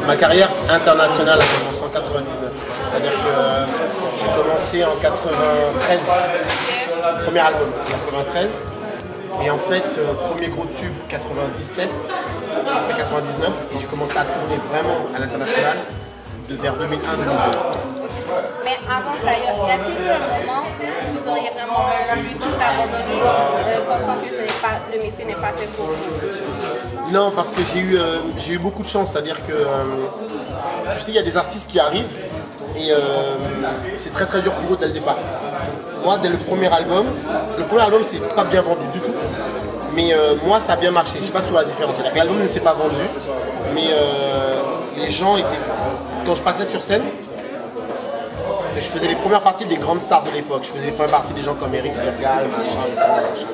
Ma carrière internationale a commencé en 99. C'est-à-dire que j'ai commencé en 93, premier album, 93. Et en fait, premier gros tube, 97, après 99. Et j'ai commencé à tourner vraiment à l'international vers 2001-2002. Mais avant ça, y a-t-il eu un moment où vous auriez vraiment voulu tout abandonner, pensant que le métier n'est pas fait pour vous? Non, parce que j'ai eu beaucoup de chance, c'est-à-dire que tu sais, il y a des artistes qui arrivent et c'est très très dur pour eux dès le départ. Moi, dès le premier album c'est pas bien vendu du tout, mais moi ça a bien marché. Je sais pas si tu vois la différence, c'est-à-dire que l'album ne s'est pas vendu, mais les gens étaient, quand je passais sur scène, je faisais les premières parties des grandes stars de l'époque. Je faisais les premières parties des gens comme Eric Vergal, machin, les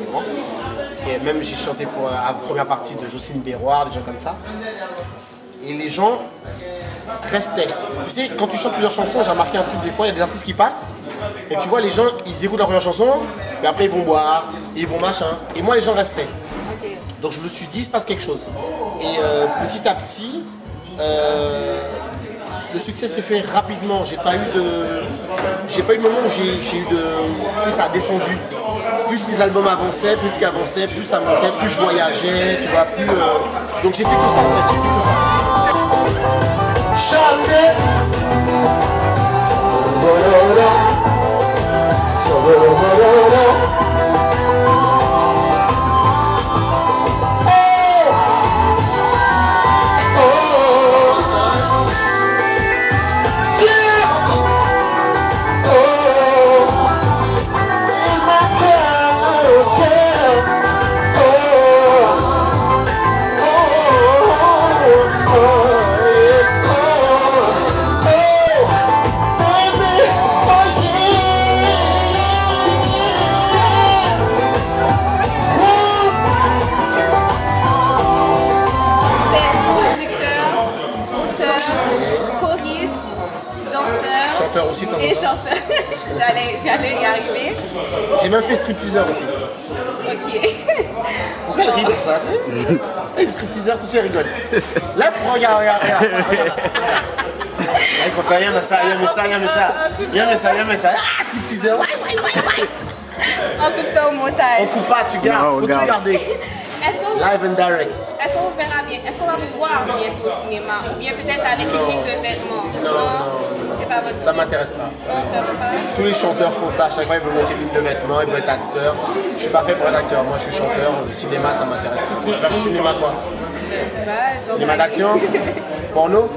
grands. Et même j'ai chanté pour la première partie de Jocelyne Béroir, des gens comme ça. Et les gens restaient. Tu sais, quand tu chantes plusieurs chansons, j'ai remarqué un truc, des fois il y a des artistes qui passent, et tu vois les gens, ils écoutent la première chanson, et après ils vont boire, et ils vont machin. Et moi les gens restaient. Donc je me suis dit, il se passe quelque chose. Et petit à petit, le succès s'est fait rapidement. J'ai pas eu de moment où j'ai eu de... Tu sais, ça a descendu. Plus les albums avançaient, plus qu'ils avançaient, plus ça montait, plus je voyageais, tu vois, plus... Donc j'ai fait que ça en fait, j'ai fait que ça. Chanter. Aussi, et chanteur. J'allais y arriver. J'ai même fait stripteaseur aussi. Ok. Pourquoi elle rit pour ça? Les stripteaseurs, tout ça, ils rigolent. Là, regarde. Là, quand il y a ça, il y a ça. Ah, stripteaseur, ouais. On coupe ça au montage. On coupe pas, tu gardes, faut tout garder. Live and direct. Est-ce qu'on vous verra bien? Est-ce qu'on va vous voir bientôt au cinéma? Ou bien peut-être avec une ligne de vêtements? Non. Ça m'intéresse pas. Tous les chanteurs font ça, à chaque fois ils veulent monter une ligne de vêtements, ils veulent être acteurs. Je suis pas fait pour être acteur, moi je suis chanteur, le cinéma ça m'intéresse pas. Je vais faire du cinéma quoi? Cinéma d'action? Porno?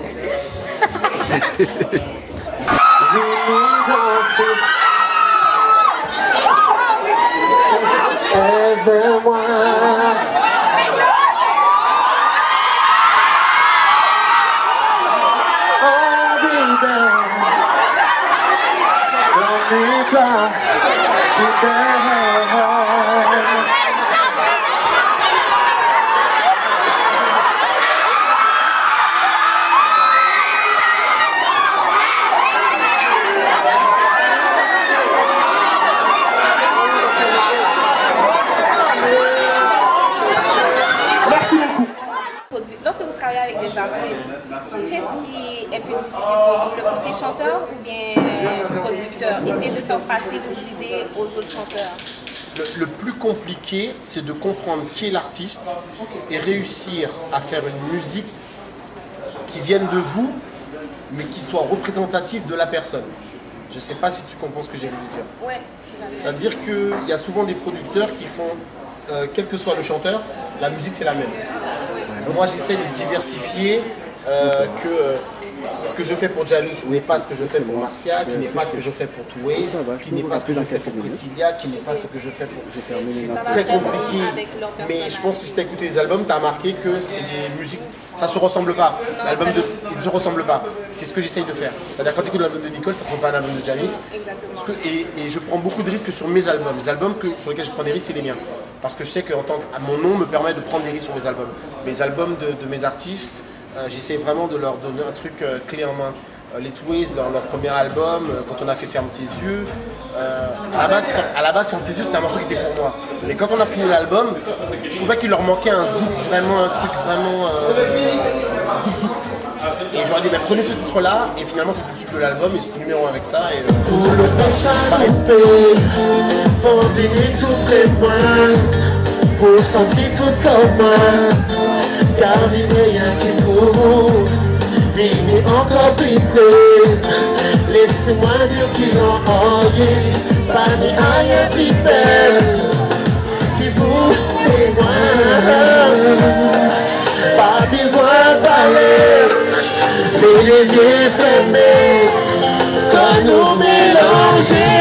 Aide-moi. Merci beaucoup. Lorsque vous travaillez avec des artistes, qu'est-ce qui est plus difficile pour vous, le côté chanteur ou bien producteur? Essayer de faire passer vos idées aux autres chanteurs. Le plus compliqué, c'est de comprendre qui est l'artiste et réussir à faire une musique qui vienne de vous, mais qui soit représentative de la personne. Je ne sais pas si tu comprends ce que j'ai voulu dire. Ouais. C'est-à-dire qu'il y a souvent des producteurs qui font, quel que soit le chanteur, la musique c'est la même. Moi j'essaie de diversifier que ce que je fais pour Janis n'est pas ce que je fais pour Marcia, qui n'est pas ce que je fais pour Two Ways, qui n'est pas ce que je fais pour Priscilla, qui n'est pas ce que je fais pour... C'est très compliqué, mais je pense que si tu as écouté les albums, tu as remarqué que c'est des musiques, ça se ressemble pas. L'album il ne se ressemble pas. C'est ce que j'essaye de faire. C'est-à-dire quand tu écoutes l'album de Nicole, ça ne ressemble pas à un album de Janis. Et je prends beaucoup de risques sur mes albums. Les albums sur lesquels je prends des risques, c'est les miens. Parce que je sais que mon nom me permet de prendre des risques sur mes albums. Les albums de mes artistes, j'essaie vraiment de leur donner un truc clé en main. Les Two Ways, leur premier album, quand on a fait Ferme tes yeux, à la base Ferme tes yeux c'était un morceau qui était pour moi. Mais quand on a fini l'album, je trouvais qu'il leur manquait un zouk, vraiment un truc vraiment Zouk Zouk. Et j'aurais dit, bah, prenez ce titre-là, et finalement c'était le tube de l'album, et c'était numéro 1 avec ça. Et, pour le pour venir toutes les mains, pour sentir tout comme moi, car il n'y a rien qui pour, il est encore pipé. Laissez-moi dire qu'ils ont envie, pas de rien plus belle, qui vous et moi, pas besoin de parler. Et les yeux fermés, quand nous mélanger.